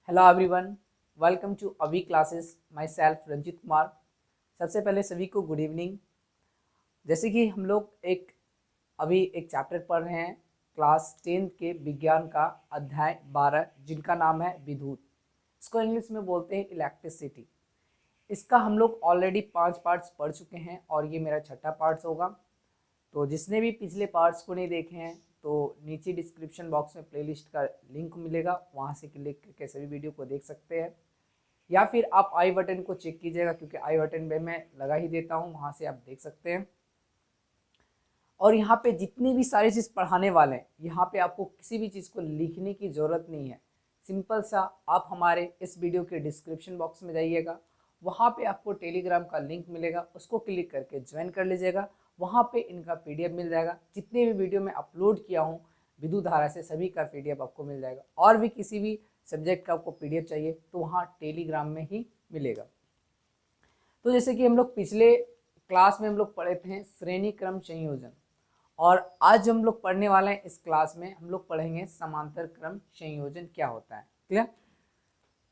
Hello everyone, welcome to अवी classes. My self Ranjit Kumar. सबसे पहले सभी को गुड इवनिंग। जैसे कि हम लोग अभी एक चैप्टर पढ़ रहे हैं क्लास 10 के विज्ञान का अध्याय 12, जिनका नाम है विद्युत। इसको इंग्लिश में बोलते हैं इलेक्ट्रिसिटी। इसका हम लोग ऑलरेडी 5 पार्ट्स पढ़ चुके हैं और ये मेरा छठा पार्ट्स होगा। तो जिसने भी पिछले पार्ट्स को नहीं देखे हैं तो नीचे डिस्क्रिप्शन बॉक्स में प्लेलिस्ट का लिंक मिलेगा, वहाँ से क्लिक करके सभी वीडियो को देख सकते हैं, या फिर आप आई बटन को चेक कीजिएगा क्योंकि आई बटन पे मैं लगा ही देता हूँ, वहाँ से आप देख सकते हैं। और यहाँ पे जितनी भी सारी चीज़ पढ़ाने वाले हैं, यहाँ पे आपको किसी भी चीज़ को लिखने की ज़रूरत नहीं है। सिंपल सा आप हमारे इस वीडियो के डिस्क्रिप्शन बॉक्स में जाइएगा, वहाँ पे आपको टेलीग्राम का लिंक मिलेगा, उसको क्लिक करके ज्वाइन कर लीजिएगा। वहाँ पे इनका पीडीएफ मिल जाएगा। जितने भी वीडियो मैं अपलोड किया हूँ विद्युत धारा से, सभी का पीडीएफ आपको मिल जाएगा। और भी किसी भी सब्जेक्ट का आपको पीडीएफ चाहिए तो वहाँ टेलीग्राम में ही मिलेगा। तो जैसे कि हम लोग पिछले क्लास में हम लोग पढ़े थे श्रेणी क्रम संयोजन, और आज हम लोग पढ़ने वाले हैं इस क्लास में हम लोग पढ़ेंगे समांतर क्रम संयोजन क्या होता है। क्लियर?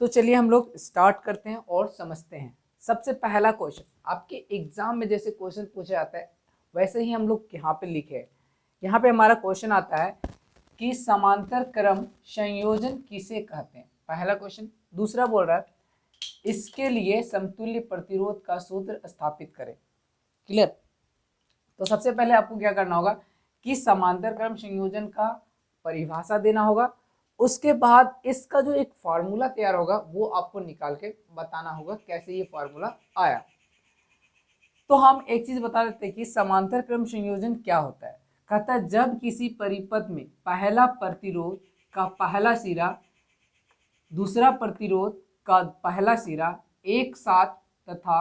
तो चलिए हम लोग स्टार्ट करते हैं और समझते हैं। सबसे पहला क्वेश्चन आपके एग्जाम में जैसे क्वेश्चन पूछा जाता है वैसे ही हम लोग यहाँ पे लिखे हैं। यहाँ पे हमारा क्वेश्चन आता है कि समांतर क्रम संयोजन किसे कहते हैं, पहला क्वेश्चन। दूसरा बोल रहा है इसके लिए समतुल्य प्रतिरोध का सूत्र स्थापित करें। क्लियर? तो सबसे पहले आपको क्या करना होगा कि समांतर क्रम संयोजन का परिभाषा देना होगा। उसके बाद इसका जो एक फार्मूला तैयार होगा वो आपको निकाल के बताना होगा कैसे ये फार्मूला आया। तो हम एक चीज बता देते हैं कि समांतर क्रम संयोजन क्या होता है। कहता है जब किसी परिपथ में पहला प्रतिरोध का पहला सिरा दूसरा प्रतिरोध का पहला सिरा एक साथ तथा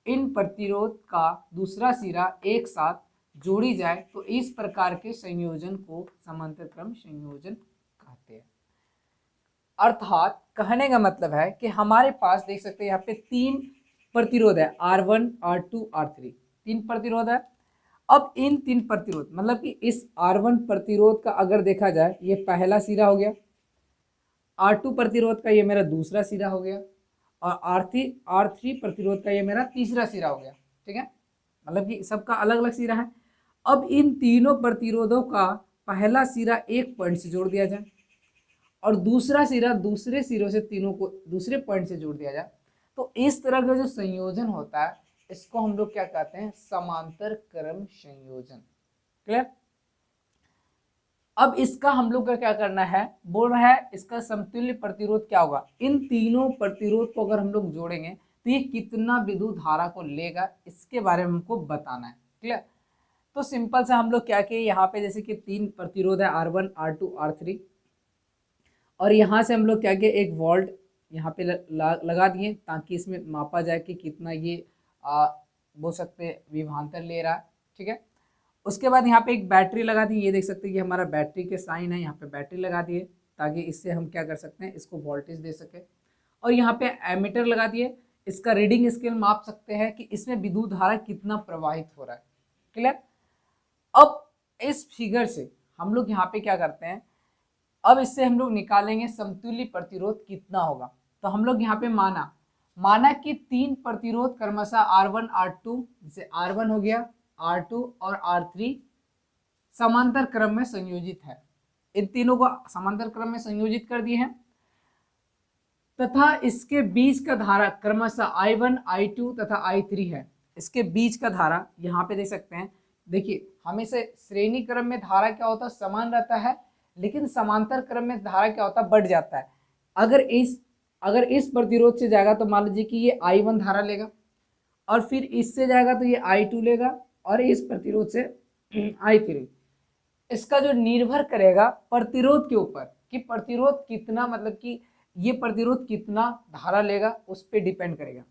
इन प्रतिरोध का दूसरा सिरा एक साथ जोड़ी जाए तो इस प्रकार के संयोजन को समांतर क्रम संयोजन कहते हैं। अर्थात कहने का मतलब है कि हमारे पास देख सकते हैं यहाँ पे 3 प्रतिरोध है, R1 R2 R3, 3 प्रतिरोध है। अब इन 3 प्रतिरोध मतलब कि इस R1 प्रतिरोध का अगर देखा जाए ये पहला सिरा हो गया, R2 प्रतिरोध का ये मेरा दूसरा सिरा हो गया, और R3 प्रतिरोध का ये मेरा तीसरा सिरा हो गया। ठीक है, मतलब कि सबका अलग अलग सिरा है। अब इन तीनों प्रतिरोधों का पहला सिरा एक पॉइंट से जोड़ दिया जाए और दूसरा सिरा दूसरे सिरों से तीनों को दूसरे पॉइंट से जोड़ दिया जाए, तो इस तरह का जो संयोजन होता है इसको हम लोग क्या कहते हैं, समांतर क्रम संयोजन। क्लियर? अब इसका हम लोग का क्या करना है, बोल रहा है इसका समतुल्य प्रतिरोध क्या होगा। इन तीनों प्रतिरोध को अगर हम लोग जोड़ेंगे तो ये कितना विद्युत धारा को लेगा, इसके बारे में हमको बताना है। क्लियर? तो सिंपल से हम लोग क्या किए, यहाँ पे जैसे कि 3 प्रतिरोध है R1 R2 R3, और यहाँ से हम लोग क्या किए एक वोल्ट यहाँ पे लगा दिए ताकि इसमें मापा जाए कि कितना ये बोल सकते विभवांतर ले रहा है। ठीक है, उसके बाद यहाँ पे एक बैटरी लगा दी, ये देख सकते हैं कि हमारा बैटरी के साइन है, यहाँ पे बैटरी लगा दिए ताकि इससे हम क्या कर सकते हैं, इसको वोल्टेज दे सके। और यहाँ पे एमीटर लगा दिए, इसका रीडिंग स्केल माप सकते हैं कि इसमें विद्युत धारा कितना प्रवाहित हो रहा है। क्लियर? अब इस फिगर से हम लोग यहाँ पे क्या करते हैं, अब इससे हम लोग निकालेंगे समतुल्य प्रतिरोध कितना होगा। तो हम लोग यहाँ पे माना कि 3 प्रतिरोध क्रमशः R1 R2, जैसे R1 हो गया, R2 और R3 समांतर क्रम में संयोजित है। इन तीनों को समांतर क्रम में संयोजित कर दिए हैं तथा इसके बीच का धारा क्रमशः I1 I2 तथा I3 है। इसके बीच का धारा यहाँ पे देख सकते हैं। देखिए हमेशा श्रेणी क्रम में धारा क्या होता है, समान रहता है, लेकिन समांतर क्रम में धारा क्या होता है, बढ़ जाता है। अगर इस प्रतिरोध से जाएगा तो मान लीजिए कि ये I1 धारा लेगा, और फिर इससे जाएगा तो ये I2 लेगा, और इस प्रतिरोध से I3। इसका जो निर्भर करेगा प्रतिरोध के ऊपर कि प्रतिरोध कितना, मतलब कि ये प्रतिरोध कितना धारा लेगा, उस पर डिपेंड करेगा।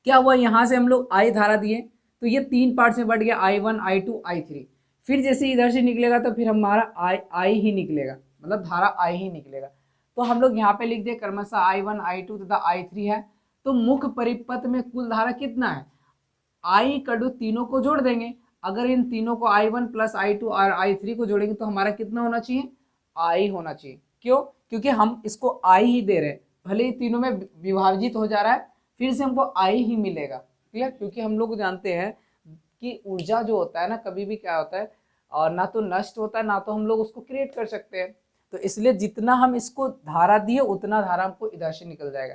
क्या हुआ, यहाँ से हम लोग I धारा दिए तो ये 3 पार्ट्स में बढ़ गया, I1 I2 I3। फिर जैसे इधर से निकलेगा तो फिर हमारा I ही निकलेगा, मतलब धारा I ही निकलेगा। तो हम लोग यहाँ पे लिख दिए क्रमशः I1 I2 तथा I3 है। तो मुख्य परिपथ में कुल धारा कितना है, I कड़ू तीनों को जोड़ देंगे। अगर इन तीनों को I1 प्लस I2 और I3 को जोड़ेंगे तो हमारा कितना होना चाहिए, I होना चाहिए। क्यों? क्योंकि हम इसको आई ही दे रहे हैं, भले ही तीनों में विभाजित हो जा रहा है फिर से हमको आई ही मिलेगा। क्लियर, क्योंकि हम लोग जानते हैं कि ऊर्जा जो होता है ना कभी भी क्या होता है और ना तो नष्ट होता है ना तो हम लोग उसको क्रिएट कर सकते हैं। तो इसलिए जितना हम इसको धारा दिए उतना धारा हमको इधर से निकल जाएगा।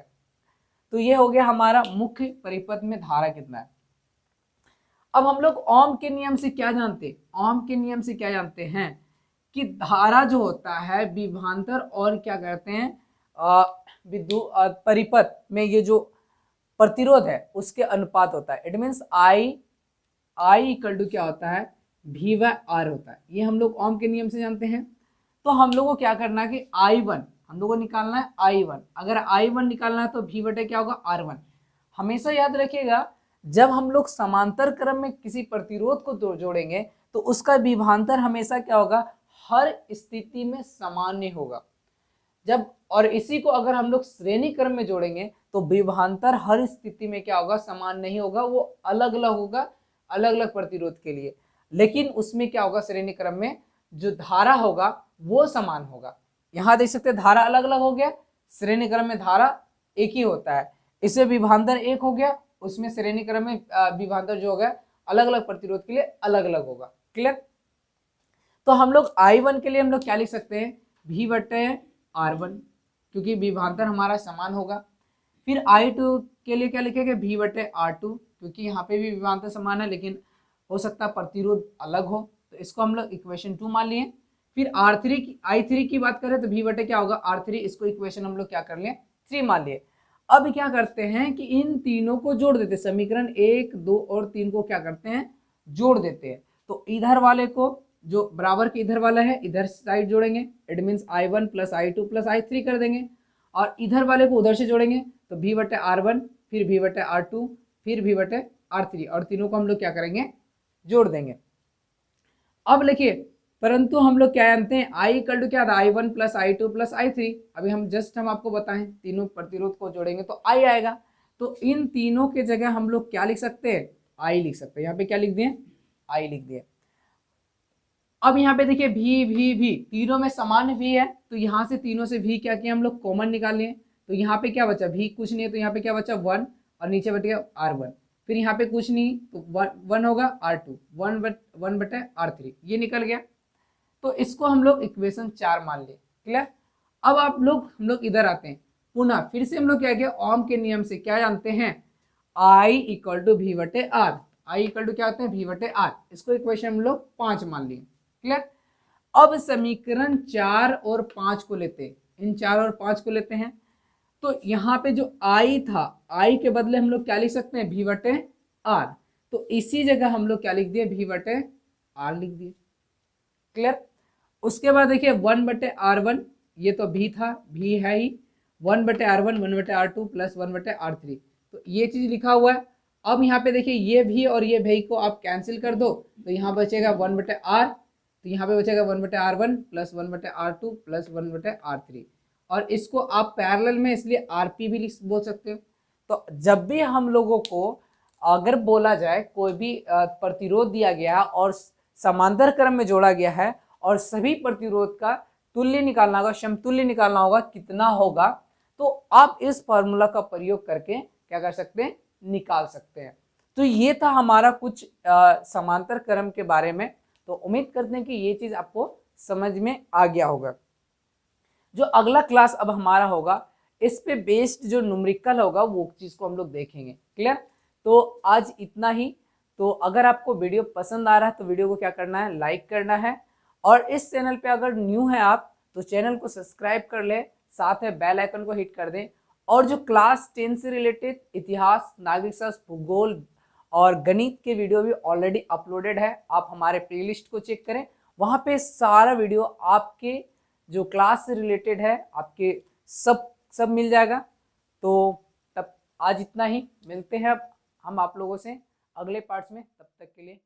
तो ये हो गया हमारा मुख्य परिपथ में धारा कितना है। अब हम लोग ओम के नियम से क्या जानते हैं, ओम के नियम से क्या जानते हैं कि धारा जो होता है विभवांतर और क्या कहते हैं विद्युत परिपथ में ये जो प्रतिरोध है उसके अनुपात होता है। It means I equal to क्या होता है V बाय R होता है। ये हम लोग ओम के नियम से जानते हैं। तो हम लोग को क्या करना है कि I1 हम लोग को निकालना है I1। अगर I1 निकालना है तो V बटे क्या होगा R1। हमेशा याद रखिएगा जब हम लोग समांतर क्रम में किसी प्रतिरोध को जोड़ेंगे तो उसका विभवांतर हमेशा क्या होगा, हर स्थिति में सामान्य होगा। जब और इसी को अगर हम लोग श्रेणी क्रम में जोड़ेंगे तो विभवांतर हर स्थिति में क्या होगा, समान नहीं होगा, वो अलग अलग होगा अलग अलग प्रतिरोध के लिए। लेकिन उसमें क्या होगा, श्रेणी क्रम में जो धारा होगा वो समान होगा। यहाँ देख सकते हैं धारा अलग अलग हो गया, श्रेणी क्रम में धारा एक ही होता है, इससे विभवांतर एक हो गया, उसमें श्रेणी क्रम में विभवांतर जो होगा अलग अलग प्रतिरोध के लिए अलग अलग होगा। क्लियर। तो हम लोग I1 के लिए हम लोग क्या लिख सकते हैं, V बटे R1 क्योंकि विभवांतर हमारा समान होगा। फिर I2 के लिए क्या लिखेंगे, V बटे R2 क्योंकि यहाँ पे भी विभवांतर समान है लेकिन हो सकता है प्रतिरोध अलग हो, तो इसको हम लोग इक्वेशन 2 मान लिए। फिर I3 की बात करें तो V बटे क्या होगा R3, इसको इक्वेशन हम लोग क्या कर लिए 3 मान लिए। अब क्या करते हैं कि इन तीनों को जोड़ देते हैं, समीकरण 1, 2 और 3 को क्या करते हैं जोड़ देते हैं। तो इधर वाले को जो बराबर के इधर वाला है इधर साइड जोड़ेंगे, it means I1 plus I2 plus I3 कर देंगे, और इधर वाले को उधर से जोड़ेंगे तो V बटे R1 फिर V बटे R2 फिर V बटे R3 और तीनों को हम लोग क्या करेंगे जोड़ देंगे। अब लिखिए, परंतु हम लोग क्या जानते हैं I इक्वल टू क्या था, I1 plus I2 plus I3। अभी हम आपको बताएं तीनों प्रतिरोध को जोड़ेंगे तो I आएगा। तो इन तीनों के जगह हम लोग क्या लिख सकते हैं, I लिख सकते हैं। यहाँ पे क्या लिख दिए, I लिख दिए। अब यहाँ पे देखिए V तीनों में समान V है, तो यहाँ से तीनों से V क्या किया हम लोग कॉमन निकाल लिए। तो यहाँ पे क्या बचा, V कुछ नहीं है तो यहाँ पे क्या बचा 1 और नीचे बच गया R1। फिर यहाँ पे कुछ नहीं तो 1 होगा R2, 1 बटे R3 ये निकल गया। तो इसको हम लोग इक्वेशन 4 मान लिए। क्लियर। अब हम लोग इधर आते हैं, पुनः फिर से हम लोग क्या किया, ओम के नियम से क्या जानते हैं, I इक्वल टू V बटे R। I इक्वल टू क्या होते हैं V बटे R, इसको इक्वेशन हम लोग 5 मान लिए। क्लियर। अब समीकरण 4 और 5 को लेते हैं, इन 4 और 5 को लेते हैं। तो यहाँ पे जो I था, I के बदले हम लोग क्या लिख सकते हैं V बटे R, तो इसी जगह हम लोग क्या लिख दिए V बटे R लिख दिए। क्लियर। उसके बाद देखिए 1 बटे R1 ये तो V था, V है ही, 1 बटे R1 1 बटे R2 प्लस 1 बटे R3, तो ये चीज लिखा हुआ है। अब यहाँ पे देखिए ये V और ये V को आप कैंसिल कर दो तो यहाँ बचेगा 1 बटे R, तो यहाँ पे बचेगा 1 बटे R1 प्लस 1 बटे R2 प्लस 1 बटे R3, और इसको आप पैरेलल में इसलिए RP भी बोल सकते हो। तो जब भी हम लोगों को अगर बोला जाए कोई भी प्रतिरोध दिया गया और समांतर क्रम में जोड़ा गया है और सभी प्रतिरोध का तुल्य निकालना होगा, समतुल्य निकालना होगा कितना होगा, तो आप इस फॉर्मूला का प्रयोग करके क्या कर सकते हैं, निकाल सकते हैं। तो ये था हमारा कुछ समांतर क्रम के बारे में। तो उम्मीद करते हैं कि ये चीज आपको समझ में आ गया होगा। जो अगला क्लास अब हमारा होगा इस पे बेस्ड जो न्यूमेरिकल होगा वो चीज को हम लोग देखेंगे। क्लियर। तो आज इतना ही। तो अगर आपको वीडियो पसंद आ रहा है तो वीडियो को क्या करना है, लाइक करना है, और इस चैनल पे अगर न्यू है आप तो चैनल को सब्सक्राइब कर ले, साथ में बेल आइकन को हिट कर दें। और जो क्लास 10 से रिलेटेड इतिहास, नागरिक शास्त्र, भूगोल और गणित के वीडियो भी ऑलरेडी अपलोडेड है, आप हमारे प्लेलिस्ट को चेक करें, वहाँ पे सारा वीडियो आपके जो क्लास से रिलेटेड है आपके सब मिल जाएगा। तो तब आज इतना ही, मिलते हैं अब हम आप लोगों से अगले पार्ट्स में, तब तक के लिए।